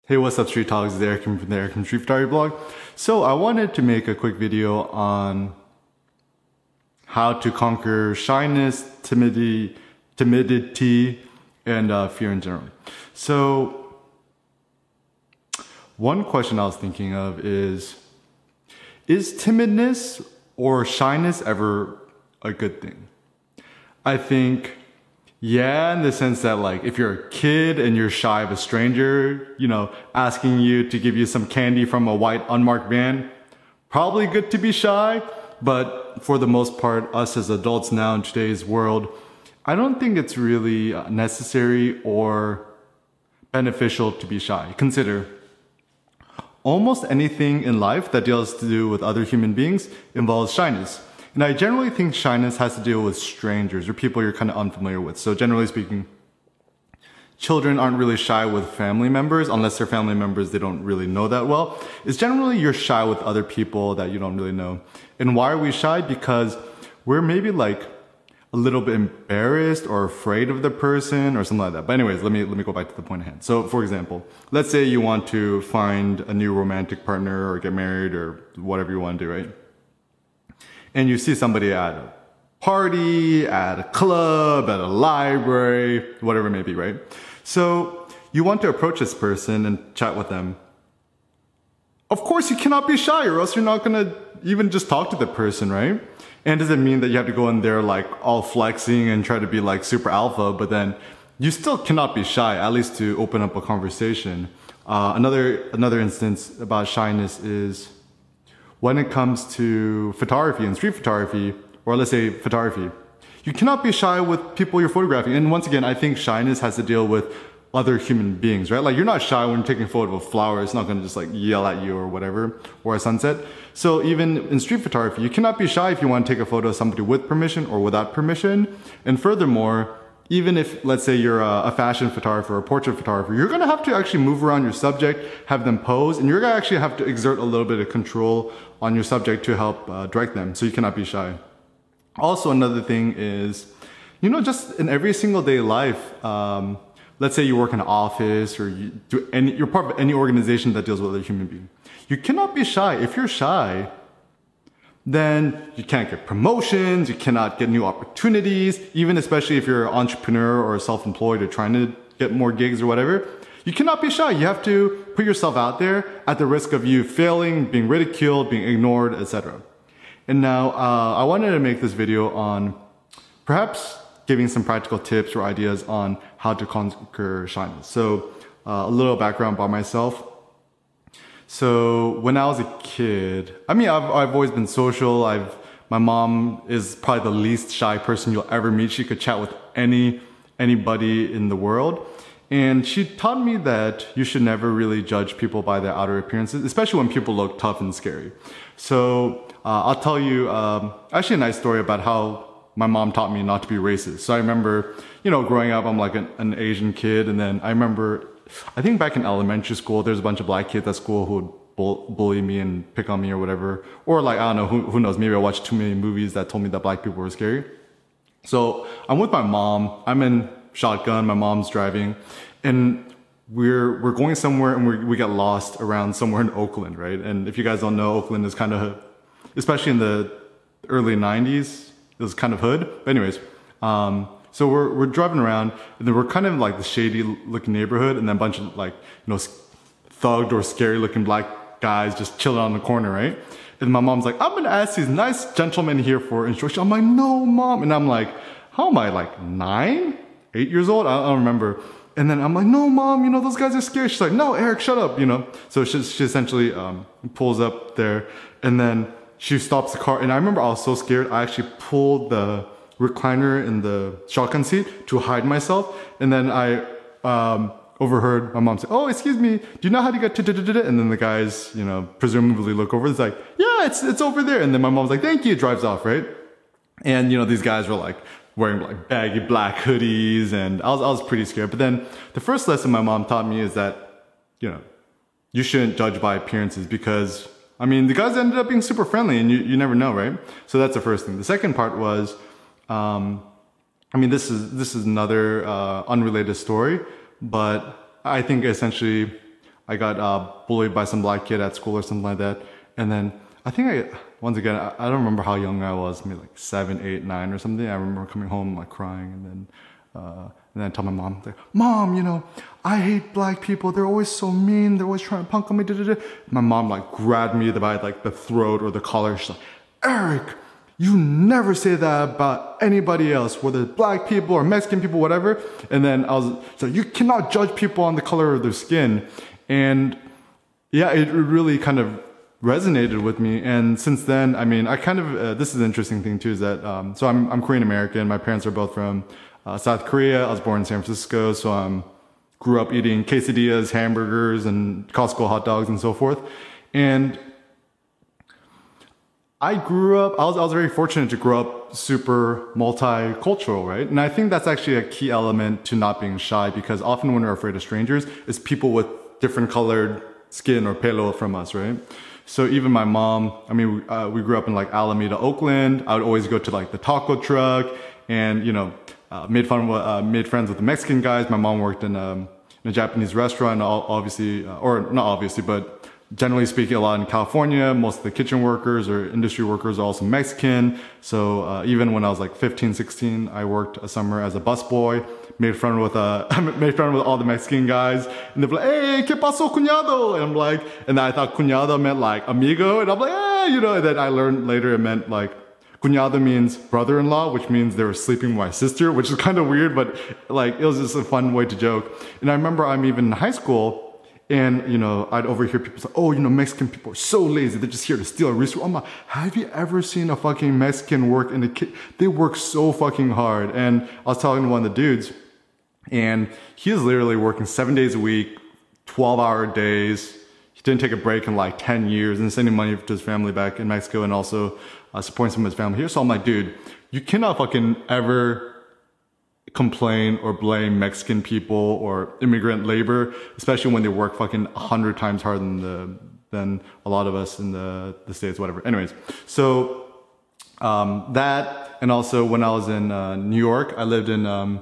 Hey, what's up, Street Talks? It's Eric from the Eric from Street Photography blog. So I wanted to make a quick video on how to conquer shyness, timidity, and fear in general. So one question I was thinking of is timidness or shyness ever a good thing? I think, yeah, in the sense that, like, if you're a kid and you're shy of a stranger, asking you to give you some candy from a white unmarked van, probably good to be shy. But for the most part, us as adults now in today's world, I don't think it's really necessary or beneficial to be shy. Consider, almost anything in life that deals to do with other human beings involves shyness. And I generally think shyness has to deal with strangers or people you're kind of unfamiliar with. So generally speaking, children aren't really shy with family members unless they're family members they don't really know that well. It's generally you're shy with other people that you don't really know. And why are we shy? Because we're maybe like a little bit embarrassed or afraid of the person or something like that. But anyways, let me go back to the point at hand. So for example, let's say you want to find a new romantic partner or get married or whatever you want to do, right? And you see somebody at a party, at a club, at a library, whatever it may be, right? So you want to approach this person and chat with them. Of course, you cannot be shy or else you're not going to even just talk to the person, right? And it doesn't mean that you have to go in there like all flexing and try to be like super alpha, but then you still cannot be shy, at least to open up a conversation. Another instance about shyness is when it comes to photography and street photography, or let's say photography, you cannot be shy with people you're photographing. And once again, I think shyness has to deal with other human beings, right? Like you're not shy when you're taking a photo of a flower. It's not going to just like yell at you or whatever, or a sunset. So even in street photography, you cannot be shy if you want to take a photo of somebody with permission or without permission. And furthermore, even if, let's say you're a fashion photographer or a portrait photographer, you're going to have to actually move around your subject, have them pose, and you're going to actually have to exert a little bit of control on your subject to help direct them. So you cannot be shy. Also, another thing is, just in every single day life, let's say you work in an office or you're part of any organization that deals with other human beings. You cannot be shy. If you're shy, then you can't get promotions, you cannot get new opportunities, even especially if you're an entrepreneur or self-employed or trying to get more gigs or whatever. You cannot be shy. You have to put yourself out there at the risk of you failing, being ridiculed, being ignored, etc. And now I wanted to make this video on perhaps giving some practical tips or ideas on how to conquer shyness. So a little background about myself. So when I was a kid, I've always been social. My mom is probably the least shy person you'll ever meet. She could chat with anybody in the world. And she taught me that you should never really judge people by their outer appearances, especially when people look tough and scary. So I'll tell you actually a nice story about how my mom taught me not to be racist. So I remember, growing up, I'm like an Asian kid. And then I remember, I think back in elementary school, there's a bunch of black kids at school who would bully me and pick on me or whatever. Or like, I don't know, who knows, maybe I watched too many movies that told me that black people were scary. So I'm with my mom, I'm in shotgun, my mom's driving, and we're going somewhere and we get lost around somewhere in Oakland, right? And if you guys don't know, Oakland is kind of, especially in the early 90s, it was kind of hood. But anyways, so we're driving around, and then we're kind of like the shady looking neighborhood, and then a bunch of like, thugged or scary looking black guys just chilling on the corner, right? And my mom's like, I'm gonna ask these nice gentlemen here for instruction. I'm like, no, Mom. And I'm like, how am I, like 9, 8 years old? I don't remember. And then I'm like, no, Mom, those guys are scary. She's like, no, Eric, shut up, So she essentially pulls up there, and then she stops the car. And I remember I was so scared, I actually pulled the recliner in the shotgun seat to hide myself. And then I overheard my mom say, oh, excuse me, do you know how to get to da-da-da-da? And then the guys, presumably look over. It's like, yeah, it's over there. And then my mom's like, thank you, drives off, right? And, these guys were like wearing like baggy black hoodies, and I was pretty scared. But then the first lesson my mom taught me is that, you shouldn't judge by appearances, because the guys ended up being super friendly, and you never know, right? So that's the first thing. The second part was, this is another unrelated story, but I think essentially I got bullied by some black kid at school or something like that. And then once again, I don't remember how young I was, maybe like 7, 8, 9 or something. I remember coming home like crying and then I tell my mom, like, Mom, you know, I hate black people. They're always so mean. They're always trying to punk on me. Da, da, da. My mom like grabbed me by like the throat or the collar. She's like, Eric, you never say that about anybody else, whether it's black people or Mexican people, whatever. And then so you cannot judge people on the color of their skin. And yeah, it really kind of resonated with me. And since then, I mean, I kind of, this is an interesting thing too, is that, so I'm Korean American. My parents are both from South Korea. I was born in San Francisco. So grew up eating quesadillas, hamburgers, and Costco hot dogs and so forth. And I was very fortunate to grow up super multicultural, right? And I think that's actually a key element to not being shy, because often when we're afraid of strangers, it's people with different colored skin or pelo from us, right? So even my mom, I mean, we grew up in like Alameda, Oakland. I would always go to like the taco truck and, you know, made friends with the Mexican guys. My mom worked in a Japanese restaurant, obviously, or not obviously, but generally speaking, a lot in California. Most of the kitchen workers or industry workers are also Mexican. So even when I was like 15, 16, I worked a summer as a busboy. Made friend with all the Mexican guys, and they're like, "Hey, ¿qué pasó, cuñado?" And I'm like, and I thought cuñado meant like amigo, and I'm like, you know. And then I learned later it meant like cuñado means brother-in-law, which means they were sleeping with my sister, which is kind of weird, but like it was just a fun way to joke. And I remember I'm even in high school. And, you know, I'd overhear people say, oh, you know, Mexican people are so lazy. They're just here to steal a resource. I'm like, have you ever seen a fucking Mexican work in a kid? They work so fucking hard. And I was talking to one of the dudes, and he was literally working 7 days a week, 12-hour days. He didn't take a break in like 10 years, and sending money to his family back in Mexico, and also supporting some of his family here. So I'm like, dude, you cannot fucking ever complain or blame Mexican people or immigrant labor, especially when they work fucking 100 times harder than a lot of us in the States, whatever. Anyways, so that, and also when I was in New York, I lived in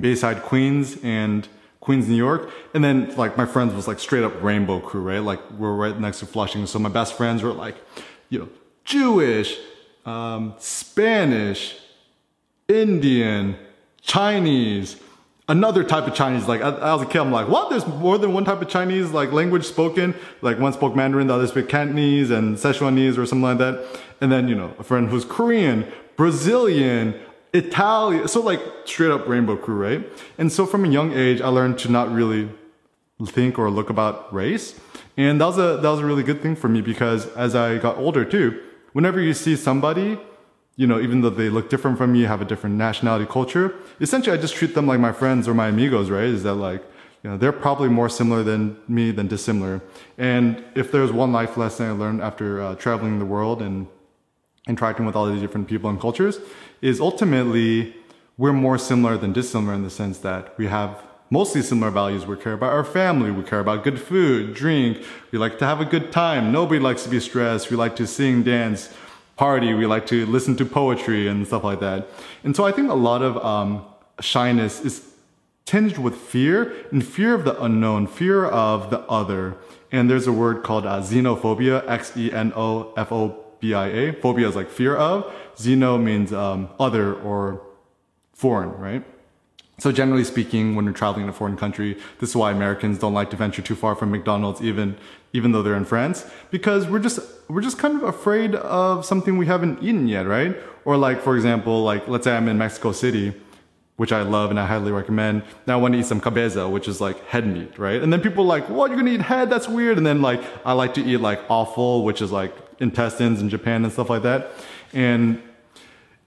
Bayside, Queens, and Queens, New York. And then like my friends was like straight up rainbow crew, right? Like we're right next to Flushing. So my best friends were like, you know, Jewish, Spanish, Indian, Chinese, another type of Chinese. Like I was a kid, I'm like, what? There's more than one type of Chinese like language spoken. Like one spoke Mandarin, the other spoke Cantonese and Szechuanese or something like that. And then, you know, a friend who's Korean, Brazilian, Italian. So like straight up rainbow crew, right? And so from a young age, I learned to not really think or look about race. And that was a really good thing for me, because as I got older too, whenever you see somebody, you know, even though they look different from me, have a different nationality, culture, essentially I just treat them like my friends or my amigos, right? Is that like, you know, they're probably more similar than me than dissimilar. And if there's one life lesson I learned after traveling the world and interacting with all these different people and cultures, is ultimately we're more similar than dissimilar in the sense that we have mostly similar values. We care about our family, we care about good food, drink, we like to have a good time. Nobody likes to be stressed. We like to sing, dance, party, we like to listen to poetry and stuff like that. And so I think a lot of shyness is tinged with fear, and fear of the unknown, fear of the other. And there's a word called xenophobia, Xenophobia. Phobia is like fear of. Xeno means other or foreign, right? So generally speaking, when you're traveling in a foreign country, this is why Americans don't like to venture too far from McDonald's, even though they're in France, because we're just kind of afraid of something we haven't eaten yet, right? Or like, for example, like let's say I'm in Mexico City, which I love and I highly recommend. Now I want to eat some cabeza, which is like head meat, right? And then people are like, what, you're gonna eat head? That's weird. And then like, I like to eat like offal, which is like intestines in Japan and stuff like that. And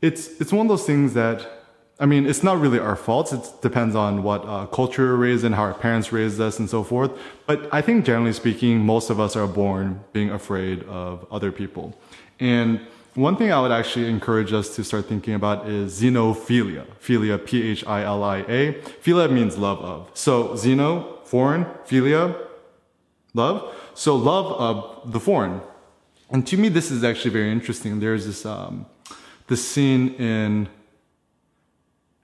it's one of those things that, I mean, it's not really our fault. It depends on what culture we're raised in, how our parents raised us and so forth. But I think generally speaking, most of us are born being afraid of other people. And one thing I would actually encourage us to start thinking about is xenophilia. Philia, Philia. Philia means love of. So xeno, foreign, philia, love. So love of the foreign. And to me, this is actually very interesting. There's this scene in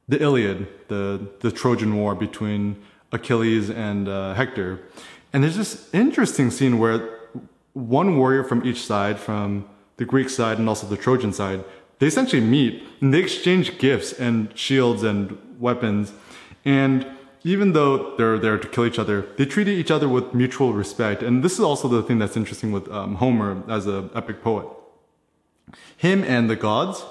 the Iliad, the Trojan War between Achilles and Hector. And there's this interesting scene where one warrior from each side, from the Greek side and also the Trojan side, they essentially meet and they exchange gifts and shields and weapons. And even though they're there to kill each other, they treated each other with mutual respect. And this is also the thing that's interesting with Homer as an epic poet. Him and the gods,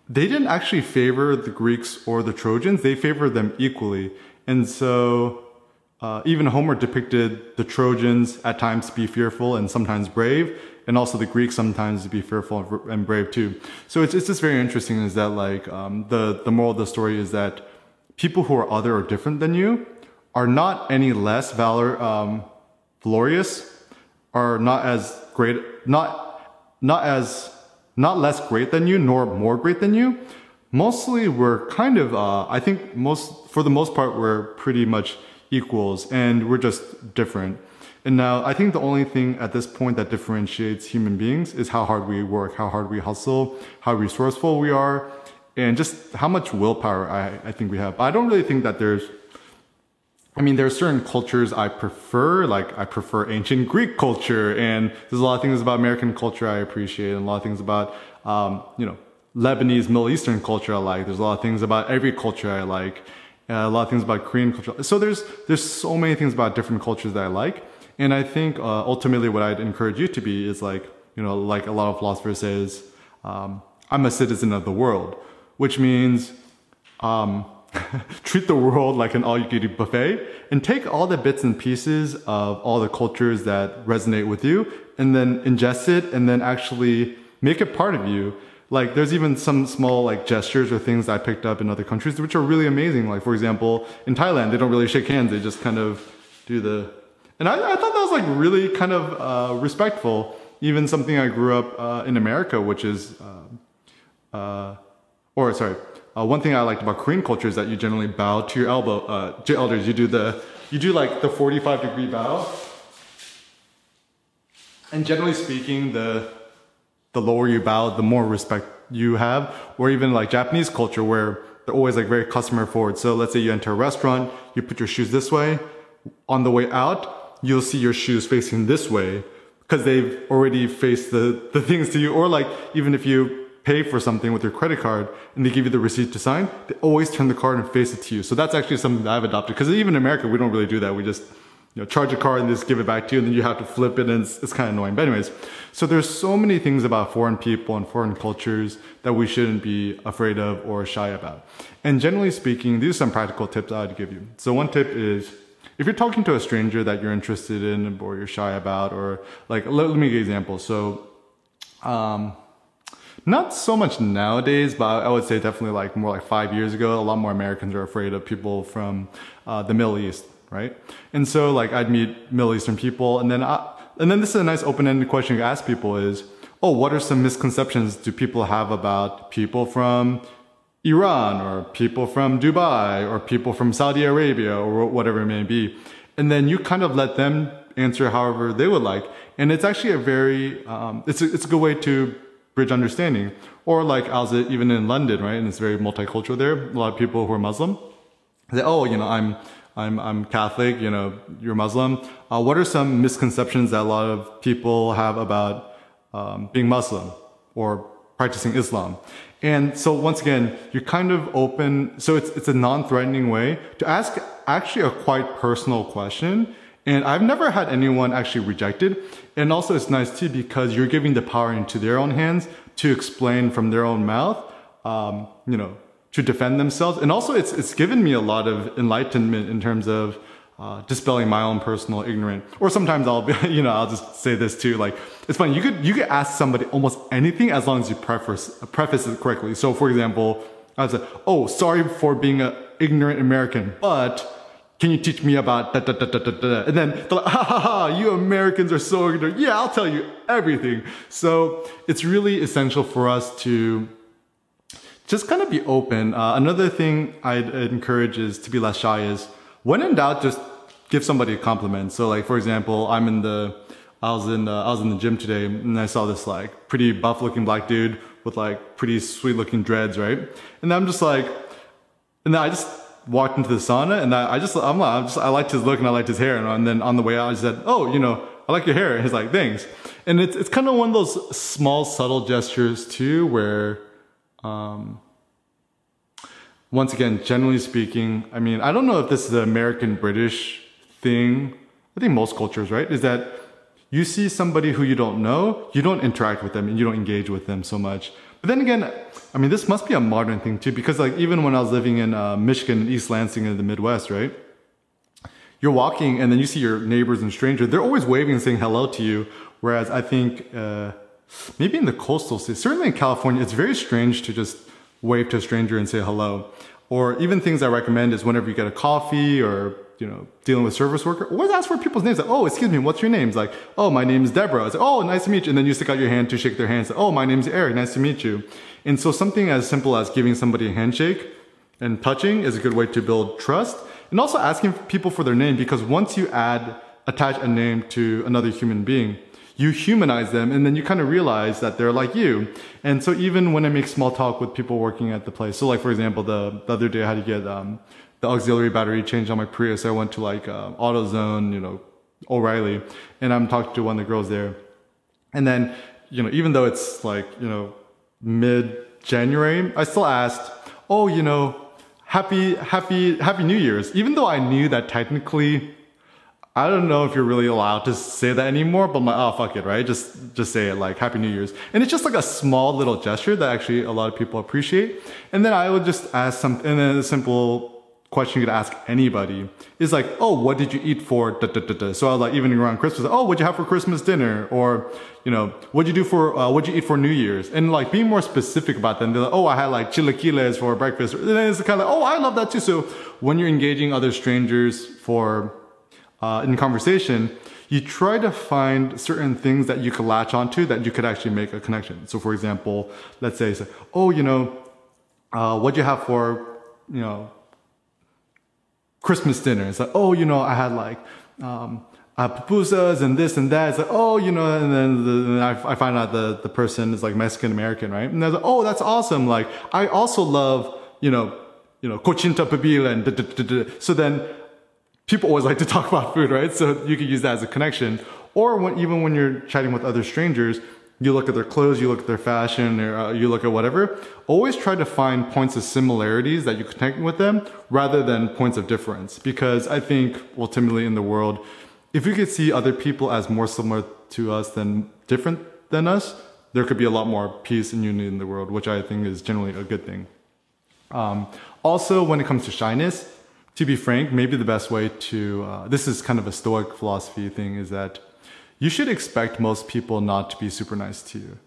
they didn't actually favor the Greeks or the Trojans. They favored them equally. And so even Homer depicted the Trojans at times to be fearful and sometimes brave, and also the Greeks sometimes to be fearful and brave too. So it's just very interesting is that like the moral of the story is that people who are other or different than you are not any less glorious, are not as great, not less great than you, nor more great than you. Mostly we're kind of, I think for the most part, we're pretty much equals and we're just different. And now I think the only thing at this point that differentiates human beings is how hard we work, how hard we hustle, how resourceful we are, and just how much willpower I think we have. I don't really think that there are certain cultures I prefer, like I prefer ancient Greek culture, and there's a lot of things about American culture I appreciate, and a lot of things about, Lebanese, Middle Eastern culture I like. There's a lot of things about every culture I like. A lot of things about Korean culture. So there's so many things about different cultures that I like. And I think ultimately what I'd encourage you to be is like a lot of philosophers says, I'm a citizen of the world, which means treat the world like an all-you-can-eat buffet and take all the bits and pieces of all the cultures that resonate with you and then ingest it and then actually make it part of you. Like there's even some small like gestures or things that I picked up in other countries which are really amazing. Like for example, in Thailand, they don't really shake hands. They just kind of do the, and I thought that was like really kind of respectful. Even something I grew up in America, which is, one thing I liked about Korean culture is that you generally bow to your elders. You do like the 45-degree bow. And generally speaking, the lower you bow, the more respect you have. Or even like Japanese culture where they're always like very customer forward. So let's say you enter a restaurant, you put your shoes this way. On the way out, you'll see your shoes facing this way because they've already faced the things to you. Or like even if you pay for something with your credit card and they give you the receipt to sign, they always turn the card and face it to you. So that's actually something that I've adopted because even in America, we don't really do that. We just charge a card and just give it back to you and then you have to flip it and it's kind of annoying. But anyways, so there's so many things about foreign people and foreign cultures that we shouldn't be afraid of or shy about. And generally speaking, these are some practical tips I'd give you. So one tip is, if you're talking to a stranger that you're interested in or you're shy about, or like, let me give you an example. So, not so much nowadays, but I would say definitely like more like 5 years ago, a lot more Americans are afraid of people from the Middle East, right? And so like I'd meet Middle Eastern people and then this is a nice open-ended question to ask people is, oh, what are some misconceptions do people have about people from Iran or people from Dubai or people from Saudi Arabia or whatever it may be. And then you kind of let them answer however they would like. And it's actually a very, it's a good way to bridge understanding. Or like I was even in London, right? And it's very multicultural there. A lot of people who are Muslim say, oh, I'm Catholic, you're Muslim. What are some misconceptions that a lot of people have about being Muslim or practicing Islam? And so once again, you're kind of open. So it's a non-threatening way to ask actually a quite personal question. And I've never had anyone actually rejected. And also it's nice too because you're giving the power into their own hands to explain from their own mouth, to defend themselves. And also it's given me a lot of enlightenment in terms of dispelling my own personal ignorance. Or sometimes I'll be, I'll just say this too, like, it's funny, you could ask somebody almost anything as long as you preface it correctly. So for example, I would say, oh, sorry for being an ignorant American, but can you teach me about da da da da da da? And then they're like, ha ha ha, you Americans are so ignorant. Yeah, I'll tell you everything. So it's really essential for us to just kind of be open. Another thing I'd encourage is to be less shy is, when in doubt, just give somebody a compliment. So like, for example, I was in the gym today and I saw this like pretty buff looking black dude with like pretty sweet looking dreads, right? And I'm just like, and then I just walked into the sauna, and I liked his look and I liked his hair. And then on the way out, I said, "Oh, I like your hair." And he's like, "Thanks." And it's kind of one of those small, subtle gestures too, where, once again, generally speaking, I mean, I don't know if this is an American British thing. I think most cultures, right, is that you see somebody who you don't know, you don't interact with them and you don't engage with them so much. But then again, I mean, this must be a modern thing too, because like even when I was living in Michigan, East Lansing in the Midwest, right? You're walking and then you see your neighbors and strangers, they're always waving and saying hello to you. Whereas I think maybe in the coastal states, certainly in California, it's very strange to just wave to a stranger and say hello. Or even things I recommend is whenever you get a coffee or, dealing with service worker, always ask for people's names. Like, "Oh, excuse me, what's your name?" It's like, "Oh, my name is Deborah." It's like, "Oh, nice to meet you." And then you stick out your hand to shake their hands. Like, "Oh, my name is Eric. Nice to meet you." And so something as simple as giving somebody a handshake and touching is a good way to build trust. And also asking people for their name, because once you attach a name to another human being, you humanize them, and then you kind of realize that they're like you. And so even when I make small talk with people working at the place, so like for example, the other day I had to get the auxiliary battery changed on my Prius. I went to like AutoZone, O'Reilly, and I'm talking to one of the girls there. And then, even though it's like, mid-January, I still asked, "Oh, Happy New Year's." Even though I knew that technically, I don't know if you're really allowed to say that anymore, but I'm like, "Oh, fuck it," right? Just say it, like Happy New Year's. And it's just like a small little gesture that actually a lot of people appreciate. And then I would just ask and then a simple question you could ask anybody is like, "Oh, what did you eat for da da da da?" So I was like, even around Christmas, "Oh, what'd you have for Christmas dinner?" Or, what'd you eat for New Year's? And like being more specific about them. They're like, "Oh, I had like chilaquiles for breakfast." And then it's kind of like, "Oh, I love that too." So when you're engaging other strangers in conversation, you try to find certain things that you could latch onto that you could actually make a connection. So for example, let's say, "Oh, what'd you have for, Christmas dinner?" It's like, "Oh, I had like, pupusas and this and that." It's like, "Oh, and then I find out the person is like Mexican American, right? And they're like, "Oh, that's awesome. Like, I also love, cochinta pibil and da, da, da, da." So then people always like to talk about food, right? So you could use that as a connection. Or even when you're chatting with other strangers, you look at their clothes, you look at their fashion, or you look at whatever. Always try to find points of similarities that you connect with them rather than points of difference. Because I think ultimately in the world, if we could see other people as more similar to us than different than us, there could be a lot more peace and unity in the world, which I think is generally a good thing. Also, when it comes to shyness, to be frank, maybe the best way to, this is kind of a Stoic philosophy thing, is that you should expect most people not to be super nice to you.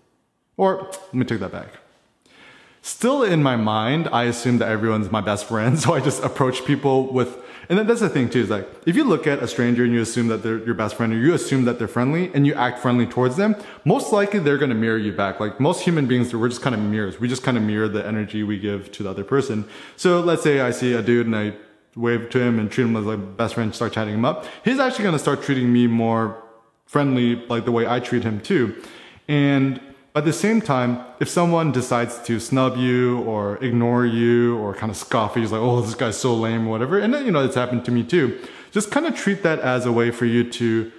Or, let me take that back. Still in my mind, I assume that everyone's my best friend, so I just approach people with, and then that's the thing too, is like, if you look at a stranger and you assume that they're your best friend, or you assume that they're friendly, and you act friendly towards them, most likely they're gonna mirror you back. Like most human beings, we're just kind of mirrors. We just kind of mirror the energy we give to the other person. So let's say I see a dude and I wave to him and treat him as like best friend, start chatting him up. He's actually gonna start treating me more friendly, like the way I treat him too. And at the same time, if someone decides to snub you or ignore you or kind of scoff at you, like, "Oh, this guy's so lame," or whatever, and then, it's happened to me too, just kind of treat that as a way for you to,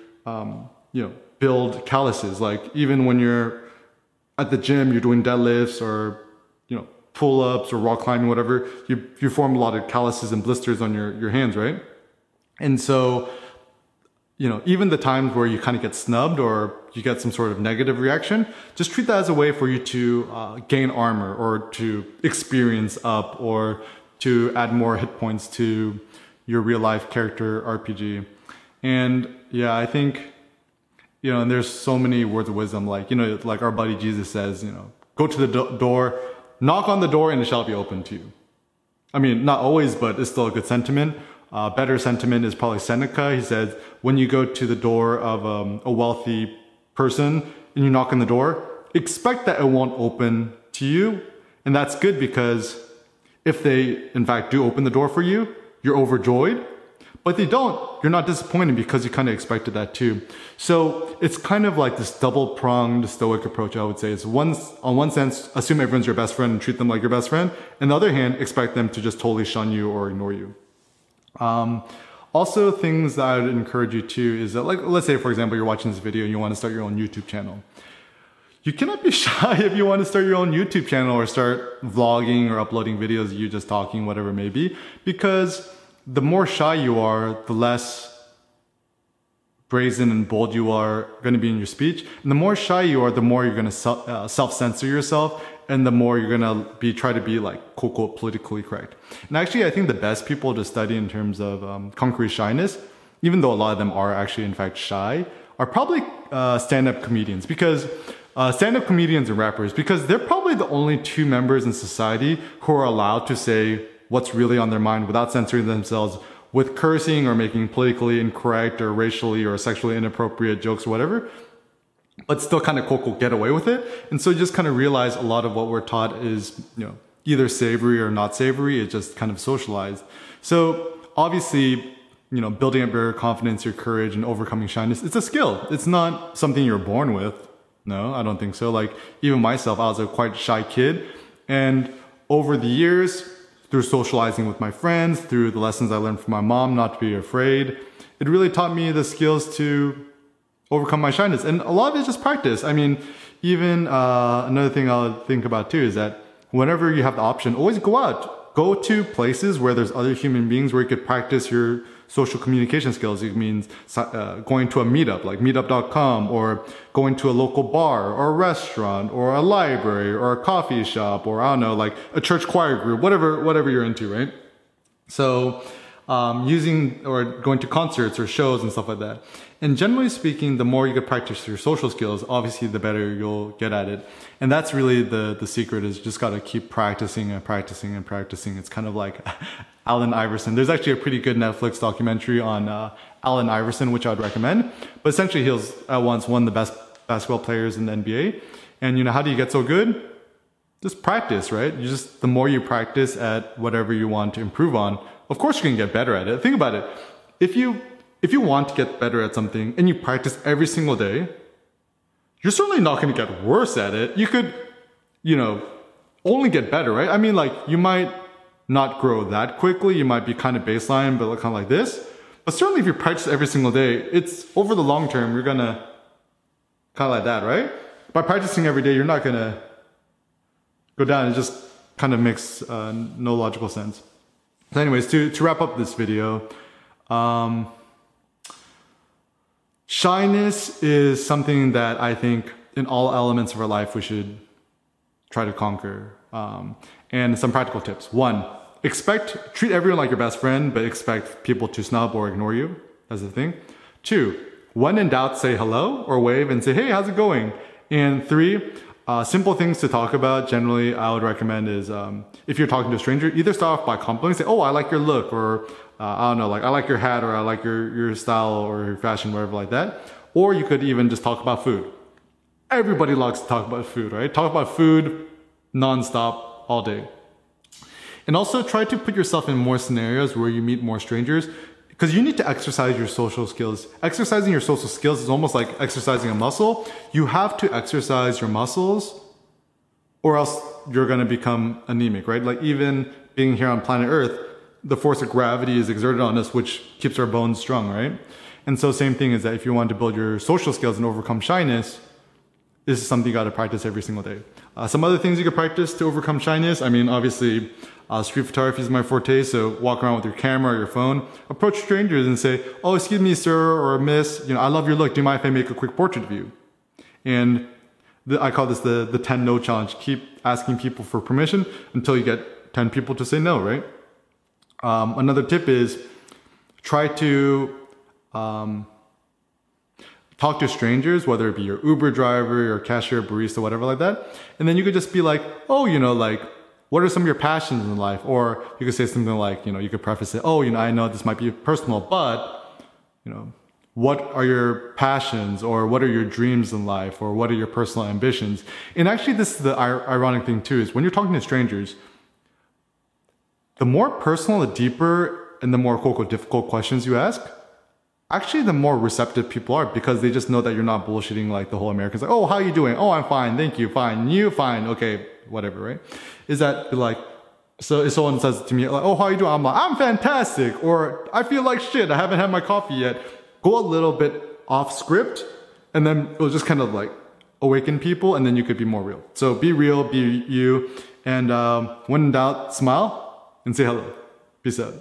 build calluses. Like even when you're at the gym, you're doing deadlifts or, pull-ups or rock climbing, whatever, you form a lot of calluses and blisters on your hands, right? And so, even the times where you kind of get snubbed or you get some sort of negative reaction, just treat that as a way for you to gain armor or to experience up or to add more hit points to your real life character RPG. And yeah, I think, and there's so many words of wisdom, like, like our buddy Jesus says, go to the door, knock on the door and it shall be open to you. I mean, not always, but it's still a good sentiment. Better sentiment is probably Seneca. He said, when you go to the door of a wealthy person and you knock on the door, expect that it won't open to you. And that's good because if they, in fact, do open the door for you, you're overjoyed. But they don't, you're not disappointed because you kind of expected that too. So it's kind of like this double-pronged Stoic approach, I would say. It's on one sense, assume everyone's your best friend and treat them like your best friend. On the other hand, expect them to just totally shun you or ignore you. Also, things that I would encourage you to is that, like, let's say, for example, you're watching this video and you want to start your own YouTube channel. You cannot be shy if you want to start your own YouTube channel or start vlogging or uploading videos of you just talking, whatever it may be, because the more shy you are, the less brazen and bold you are going to be in your speech. And the more shy you are, the more you're going to self-censor yourself, and the more you're going to try to be like, quote, quote, politically correct. And actually, I think the best people to study in terms of Conquer Shyness, even though a lot of them are actually, in fact, shy, are probably stand-up comedians, because stand-up comedians and rappers, because they're probably the only two members in society who are allowed to say what's really on their mind without censoring themselves with cursing or making politically incorrect or racially or sexually inappropriate jokes or whatever, but still kind of quote, get away with it. And so you just kind of realize a lot of what we're taught is, you know, either savory or not savory. It's just kind of socialized. So obviously, you know, building up your confidence, your courage, and overcoming shyness, it's a skill. It's not something you're born with. No, I don't think so. Like, even myself, I was a quite shy kid. And over the years, through socializing with my friends, through the lessons I learned from my mom not to be afraid, it really taught me the skills to overcome my shyness. And a lot of it is just practice. I mean, even another thing I'll think about too is that whenever you have the option, always go out. Go to places where there's other human beings where you could practice your social communication skills. It means going to a meetup like meetup.com, or going to a local bar or a restaurant or a library or a coffee shop, or I don't know, like a church choir group, whatever you're into, right? So using or going to concerts or shows and stuff like that. And generally speaking, the more you can practice your social skills, obviously the better you'll get at it. And that's really the secret, is just got to keep practicing and practicing and practicing. It's kind of like Allen Iverson. There's actually a pretty good Netflix documentary on Allen Iverson, which I would recommend. But essentially, he was at once one of the best basketball players in the NBA. And you know, how do you get so good? Just practice, right? The more you practice at whatever you want to improve on, of course you can get better at it. Think about it. If you want to get better at something and you practice every single day, you're certainly not going to get worse at it. You could, you know, only get better, right? I mean, like, you might not grow that quickly. You might be kind of baseline, but kind of like this. But certainly if you practice every single day, it's over the long term, you're going to kind of like that, right? By practicing every day, you're not going to go down. It just kind of makes no logical sense. So anyways, to wrap up this video, shyness is something that I think in all elements of our life we should try to conquer. And some practical tips. 1, treat everyone like your best friend, but expect people to snub or ignore you. That's the thing. 2, when in doubt, say hello or wave and say, hey, how's it going? And 3, simple things to talk about, generally, I would recommend is, if you're talking to a stranger, either start off by complimenting, say, oh, I like your look, or I don't know, like, I like your hat, or I like your style, or your fashion, whatever like that. Or you could even just talk about food. Everybody likes to talk about food, right? Talk about food nonstop, all day. And also try to put yourself in more scenarios where you meet more strangers, because you need to exercise your social skills. Exercising your social skills is almost like exercising a muscle. You have to exercise your muscles or else you're going to become anemic, right? Like, even being here on planet Earth, the force of gravity is exerted on us, which keeps our bones strong, right? And so same thing is that if you want to build your social skills and overcome shyness, this is something you got to practice every single day. Some other things you could practice to overcome shyness. I mean, obviously, street photography is my forte, so walk around with your camera or your phone. Approach strangers and say, oh, excuse me, sir or miss, you know, I love your look. Do you mind if I make a quick portrait of you? And I call this the 10 no challenge. Keep asking people for permission until you get 10 people to say no, right? Another tip is try to talk to strangers, whether it be your Uber driver, your cashier, barista, whatever like that. And then you could just be like, oh, you know, like, what are some of your passions in life? Or you could say something like, you know, you could preface it, oh, you know, I know this might be personal, but, you know, what are your passions, or what are your dreams in life, or what are your personal ambitions? And actually, this is the ironic thing too, is when you're talking to strangers, the more personal, the deeper, and the more quote-unquote difficult questions you ask, actually the more receptive people are, because they just know that you're not bullshitting like the whole Americans, like, oh, how are you doing? Oh, I'm fine, thank you, fine, you, fine, okay, whatever, right? Is that like, So if someone says to me, like, oh, how you doing? I'm like, I'm fantastic. Or I feel like shit. I haven't had my coffee yet. Go a little bit off script, and then it'll just kind of like awaken people, and then you could be more real. So be real, be you. And when in doubt, smile and say hello. Peace out.